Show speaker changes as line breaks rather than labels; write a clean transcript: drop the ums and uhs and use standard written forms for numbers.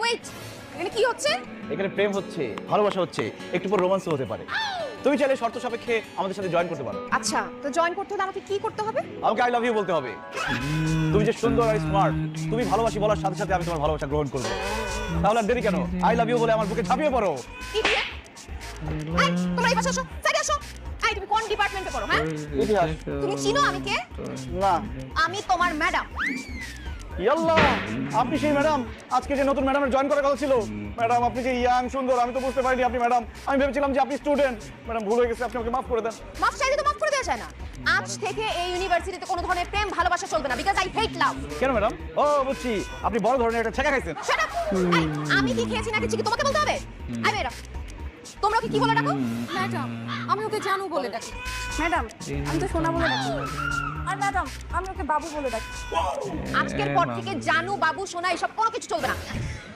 Wait, এখানে কি হচ্ছে?
এখানে প্রেম হচ্ছে, ভালোবাসা হচ্ছে, একটু পর রোমান্সও হতে পারে। তুমি চাইলে শর্ত সাপেক্ষে আমাদের সাথে জয়েন করতে পারো।
আচ্ছা, তো জয়েন করতে হলে আমাকে কি করতে হবে?
আমাকে আই লাভ ইউ বলতে হবে। তুমি যে সুন্দর আর স্মার্ট, তুমি ভালোবাসি বলার সাথে সাথে আমি তোমার ভালোবাসা গ্রহণ করব। তাহলে আর দেরি কেন? আই লাভ ইউ বলে আমার বুকে ঝাঁপিয়ে পড়ো।
ইডিয়েট! এই, তোমরা এই পাশে আসো, সাইডে আসো। এই, তুমি কোন ডিপার্টমেন্টে পড়ো, হ্যাঁ?
ইতিহাস।
তুমি চিনো আমি কে?
না।
আমি তোমার ম্যাডাম।
ইয়াল্লাহ, আপনি সেই ম্যাডাম আজকে যে নতুন ম্যাডামের জয়েন করার কথা ছিল। ম্যাডাম আপনি যে ইয়াং সুন্দর, আমি তো বুঝতে পারিনি আপনি ম্যাডাম। আমি ভেবেছিলাম যে আপনি স্টুডেন্ট। ম্যাডাম ভুল হয়ে গেছে, আপনি আমাকে মাফ করে দেন।
মাফ চাইলে তো মাফ করে দেওয়া যায় না। আজ থেকে এই ইউনিভার্সিটিতে কোনো ধরনের প্রেম ভালোবাসা চলবে না, বিকজ আই হেট লাভ।
কেন ম্যাডাম? ও বুঝছি, আপনি বড় ধরনের একটা ছেঁকা খাইছেন।
Shut up! আমি কি খেয়েছি না খেয়েছি কি তোমাকে বলতে হবে? আই মেয়েরা, তোমরা ওকে কি বলে ডাকো?
ম্যাডাম, আমি ওকে জানু বলে ডাকি। ম্যাডাম, আমি তো সোনা বলে ডাকি। আর ম্যাডাম, আমি ওকে বাবু বলে ডাকি।
আজকের পর থেকে জানু, বাবু, সোনা এসব কোনো কিছু চলবে না।